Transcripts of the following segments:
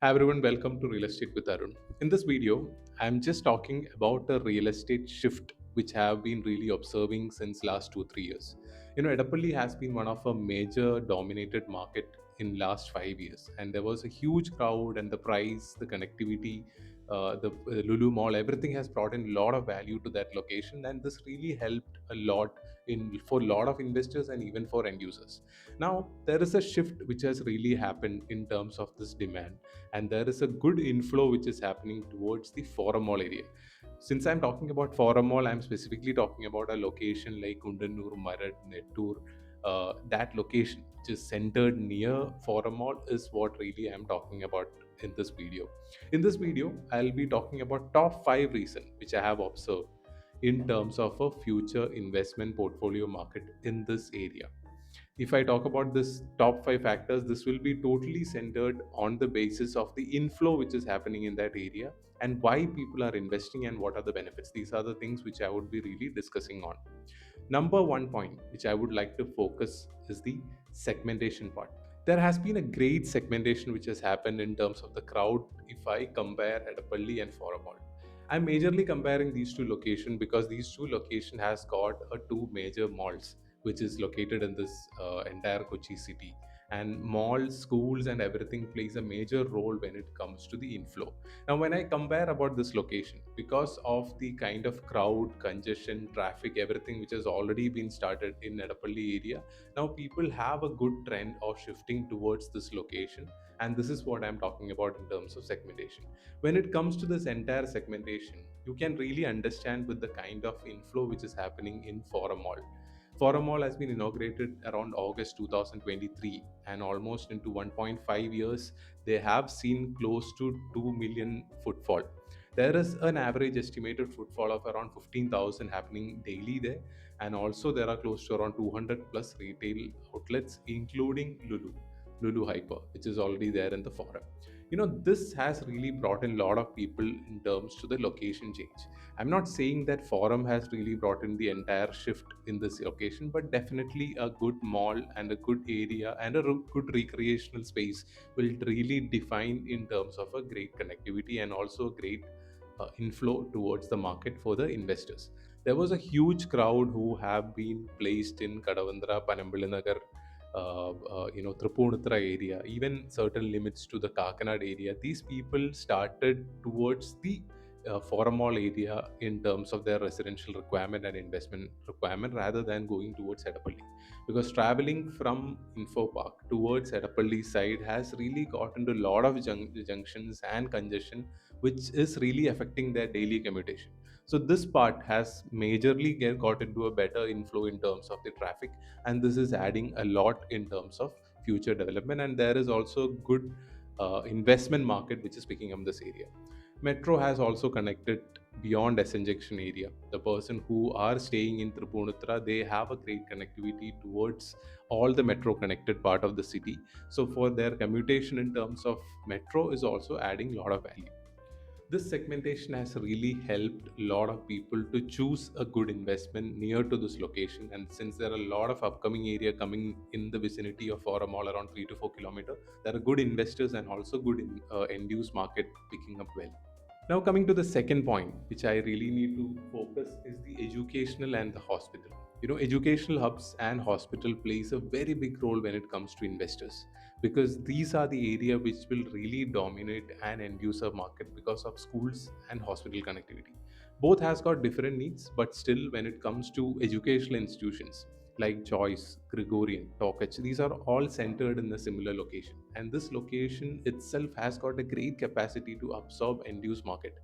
Hi everyone, welcome to Real Estate with Arun. In this video, I'm just talking about a real estate shift which I have been really observing since last 2 3 years. Edapalli has been one of a major dominated market in last 5 years, and there was a huge crowd, and the price, the connectivity, the Lulu Mall, everything has brought in a lot of value to that location, and this really helped a lot in for a lot of investors and even for end users. Now there is a shift which has really happened in terms of this demand, and there is a good inflow which is happening towards the forum mall area. Since I'm talking about forum mall, I'm specifically talking about a location like Kundanoor, Marad, Nettur. That location which is centered near forum mall is what really I'm talking about in this video. In this video, I'll be talking about top 5 reasons which I have observed in terms of a future investment portfolio market in this area. If I talk about this top 5 factors, this will be totally centered on the basis of the inflow which is happening in that area and why people are investing and what are the benefits. These are the things which I would be really discussing on. Number one point which I would like to focus is the segmentation part. There has been a great segmentation which has happened in terms of the crowd if I compare Edapalli and Foramall. I'm majorly comparing these two locations because these two locations has got two major malls which is located in this entire Kochi city. And malls, schools, and everything plays a major role when it comes to the inflow. Now, when I compare about this location, because of the kind of crowd, congestion, traffic, everything which has already been started in Edapalli area, now people have a good trend of shifting towards this location. And this is what I'm talking about in terms of segmentation. When it comes to this entire segmentation, you can really understand with the kind of inflow which is happening in Forum Mall. Forum Mall has been inaugurated around August 2023, and almost into 1.5 years, they have seen close to 2 million footfall. There is an average estimated footfall of around 15,000 happening daily there, and also there are close to around 200 plus retail outlets, including Lulu Hyper, which is already there in the forum. This has really brought in a lot of people in terms to the location change. I'm not saying that forum has really brought in the entire shift in this location, but definitely a good mall and a good area and a good recreational space will really define in terms of a great connectivity and also a great inflow towards the market for the investors. There was a huge crowd who have been placed in Kadavandra, Panambillinagar, Tripunithra area, even certain limits to the Kakanad area. These people started towards the formal area in terms of their residential requirement and investment requirement rather than going towards Edapalli. Because traveling from Info Park towards Edapalli side has really got into a lot of junctions and congestion, which is really affecting their daily commutation. So this part has majorly got into a better inflow in terms of the traffic, and this is adding a lot in terms of future development. And there is also good investment market which is picking up this area. Metro has also connected beyond S injection area. The person who are staying in Tripunithra, they have a great connectivity towards all the metro connected part of the city. So for their commutation in terms of metro is also adding a lot of value. This segmentation has really helped a lot of people to choose a good investment near to this location. And since there are a lot of upcoming area coming in the vicinity of Forum Mall around 3 to 4 kilometers, there are good investors and also good end use market picking up well. Now, coming to the second point, which I really need to focus is the educational and the hospital. Educational hubs and hospital plays a very big role when it comes to investors because these are the area which will really dominate an end user market because of schools and hospital connectivity. Both has got different needs, but still, when it comes to educational institutions like Joyce, Gregorian, Tokach, these are all centered in a similar location. And this location itself has got a great capacity to absorb end use market.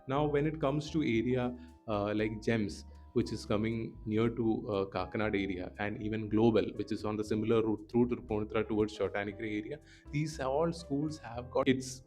Now, when it comes to area like GEMS, which is coming near to Kakanad area, and even Global, which is on the similar route through to Ponitra towards Chotanagiri area, these all schools have got kids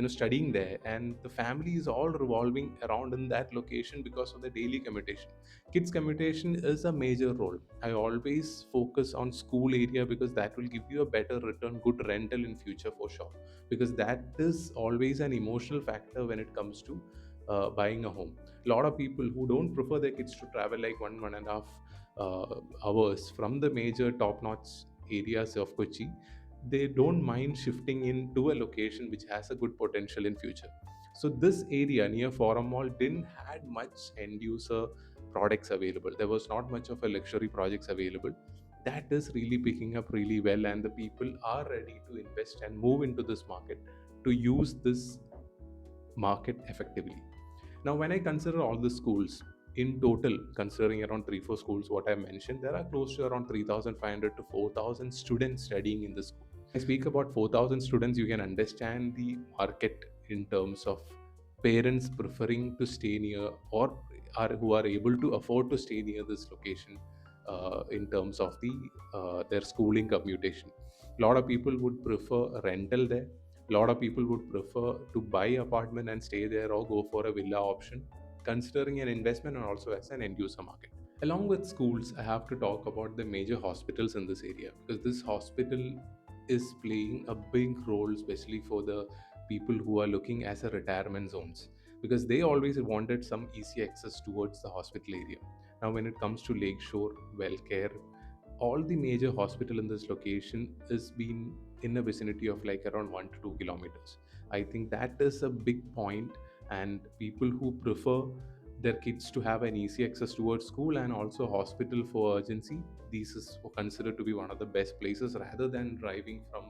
studying there, and the family is all revolving around in that location because of the daily commutation. Kids commutation is a major role. I always focus on school area because that will give you a better return, good rental in future for sure, because that is always an emotional factor when it comes to buying a home. A lot of people who don't prefer their kids to travel like 1.5 hours from the major top notch areas of Kochi, they don't mind shifting into a location which has a good potential in future. So this area near Forum Mall didn't had much end user products available. There was not much of a luxury projects available. That is really picking up really well, and the people are ready to invest and move into this market to use this market effectively. Now, when I consider all the schools in total, considering around 3 4 schools, what I mentioned, there are close to around 3,500 to 4,000 students studying in the school. I speak about 4,000 students, you can understand the market in terms of parents preferring to stay near, or are who are able to afford to stay near this location in terms of their schooling commutation. A lot of people would prefer a rental there. A lot of people would prefer to buy apartment and stay there, or go for a villa option, considering an investment and also as an end user market. Along with schools, I have to talk about the major hospitals in this area, because this hospital is playing a big role, especially for the people who are looking as a retirement zones, because they always wanted some easy access towards the hospital area. Now, when it comes to Lakeshore, Wellcare, all the major hospital in this location is been in a vicinity of like around 1 to 2 kilometers. I think that is a big point, and people who prefer their kids to have an easy access towards school and also hospital for urgency, this is considered to be one of the best places, rather than driving from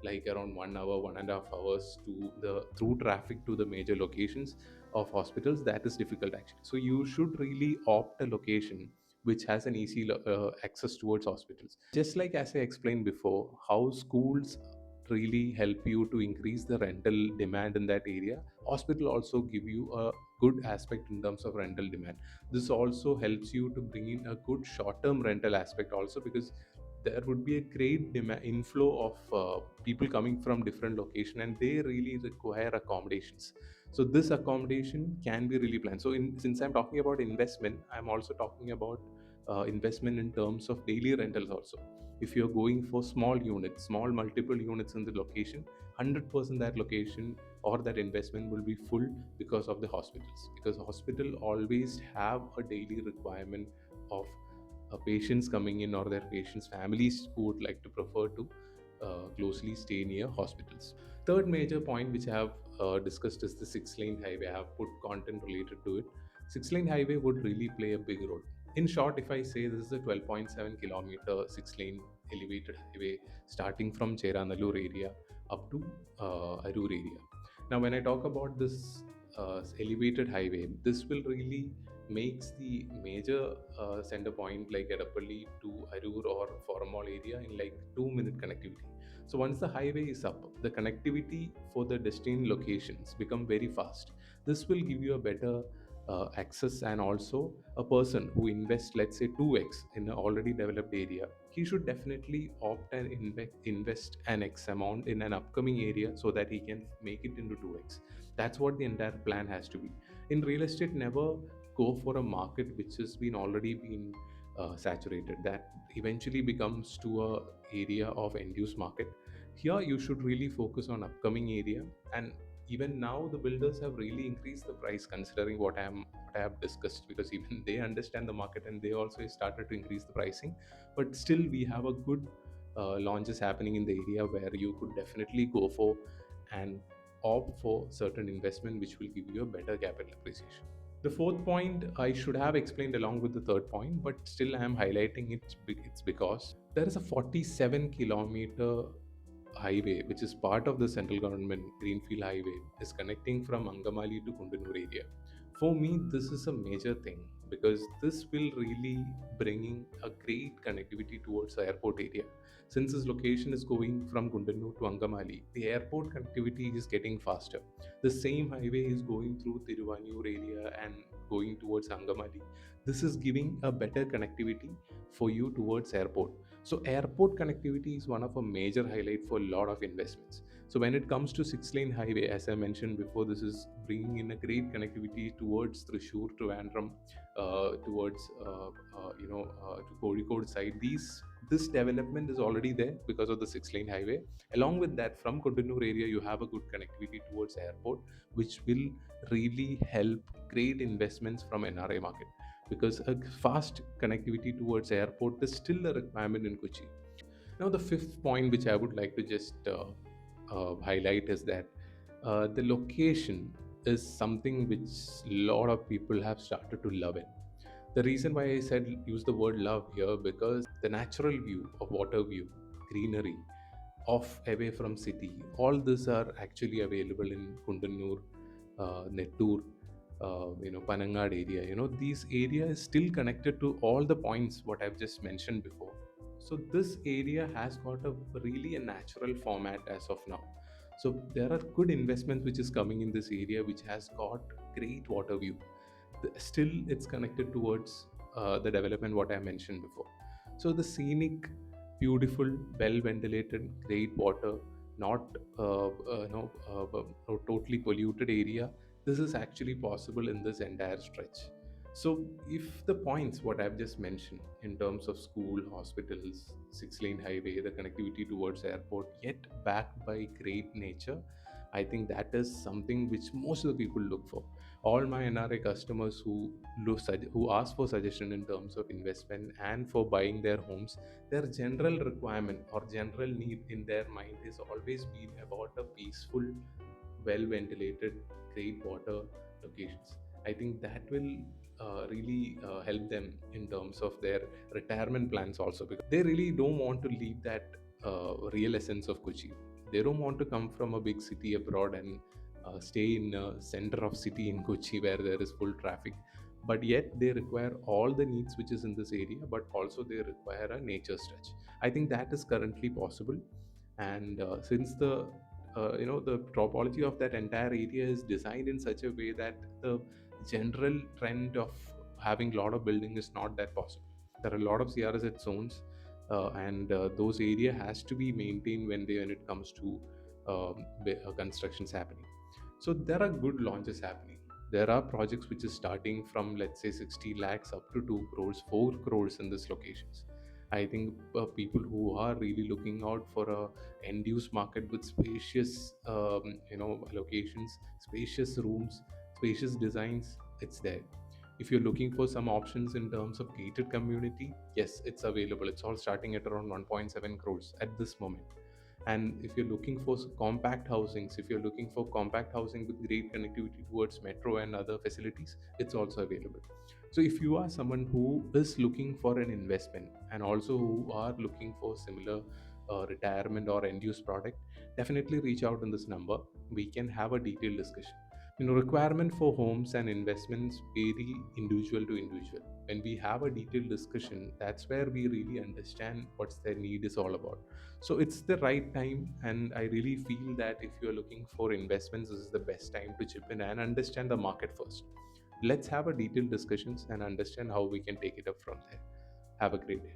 like around 1 hour 1.5 hours to the through traffic to the major locations of hospitals. That is difficult actually. So you should really opt a location which has an easy access towards hospitals. Just like as I explained before, how schools really help you to increase the rental demand in that area, hospital also give you a good aspect in terms of rental demand. This also helps you to bring in a good short term rental aspect also, because there would be a great demand inflow of people coming from different location, and they really require accommodations. So this accommodation can be really planned. So since I'm talking about investment, I'm also talking about investment in terms of daily rentals also. If you're going for small units, small multiple units in the location, 100% that location or that investment will be full because of the hospitals, because hospital always have a daily requirement of patients coming in, or their patients families who would like to prefer to closely stay near hospitals. Third major point which I have discussed is the 6 lane highway. I have put content related to it. 6 lane highway would really play a big role. In short, if I say, this is a 12.7 kilometer 6 lane elevated highway starting from Cheranallur area up to Arur area. Now, when I talk about this elevated highway, this will really makes the major center point like Edapalli to Arur or Formal area in like 2 minute connectivity. So once the highway is up, the connectivity for the destination locations become very fast. This will give you a better access, and also a person who invests let's say 2x in an already developed area, he should definitely opt and invest an x amount in an upcoming area so that he can make it into 2x. That's what the entire plan has to be. In real estate, never go for a market which has been already been saturated, that eventually becomes to a area of end use market. Here you should really focus on upcoming area, and even now the builders have really increased the price considering what I have discussed, because even they understand the market and they also started to increase the pricing. But still we have a good launches happening in the area where you could definitely go for and opt for certain investment which will give you a better capital appreciation. The fourth point I should have explained along with the third point, but still I am highlighting it. It's because there is a 47-kilometer highway which is part of the central government greenfield highway, is connecting from Angamali to Kundanoor area. For me, this is a major thing, because this will really bringing a great connectivity towards the airport area. Since this location is going from Kundanoor to Angamali, the airport connectivity is getting faster. The same highway is going through Tiruvannur area and going towards Angamali. This is giving a better connectivity for you towards airport. So airport connectivity is one of a major highlight for a lot of investments. So when it comes to 6 lane highway, as I mentioned before, this is bringing in a great connectivity towards Thrissur, Trivandrum, towards to Kozhikode side. This development is already there because of the 6 lane highway. Along with that, from Kundanoor area, you have a good connectivity towards airport, which will really help great investments from NRI market, because a fast connectivity towards airport is still a requirement in Kochi. Now, the fifth point which I would like to just highlight is that the location is something which a lot of people have started to love it. The reason why I said use the word love here, because the natural view of water view, greenery, off away from city, all these are actually available in Kundanoor, Nettur, Panangad area. These area is still connected to all the points what I've just mentioned before. So this area has got a really a natural format as of now. So there are good investments which is coming in this area which has got great water view. Still it's connected towards the development what I mentioned before. So the scenic, beautiful, well ventilated, great water, not totally polluted area, this is actually possible in this entire stretch. So if the points what I've just mentioned in terms of school, hospitals, six lane highway, the connectivity towards airport, yet backed by great nature, I think that is something which most of the people look for. All my NRA customers who ask for suggestion in terms of investment and for buying their homes, their general requirement or general need in their mind is always been about a peaceful, well ventilated, great water locations. I think that will really help them in terms of their retirement plans also, because they really don't want to leave that real essence of Kochi. They don't want to come from a big city abroad and stay in center of city in Kochi where there is full traffic. But yet they require all the needs which is in this area, but also they require a nature stretch. I think that is currently possible. And since the topology of that entire area is designed in such a way that the general trend of having a lot of building is not that possible. There are a lot of CRZ zones, and those area has to be maintained when it comes to constructions happening. So there are good launches happening. There are projects which is starting from, let's say, 60 lakhs up to 2 crores, 4 crores in these locations. I think people who are really looking out for a end use market with spacious locations, spacious rooms, spacious designs, it's there. If you're looking for some options in terms of gated community, yes, it's available. It's all starting at around 1.7 crores at this moment. And if you're looking for compact housings, if you're looking for compact housing with great connectivity towards metro and other facilities, it's also available. So if you are someone who is looking for an investment and also who are looking for similar retirement or end use product, definitely reach out on this number. We can have a detailed discussion. Requirement for homes and investments vary individual to individual. When we have a detailed discussion, that's where we really understand what's their need is all about. So it's the right time, and I really feel that if you're looking for investments, this is the best time to chip in and understand the market first. Let's have a detailed discussions and understand how we can take it up from there. Have a great day.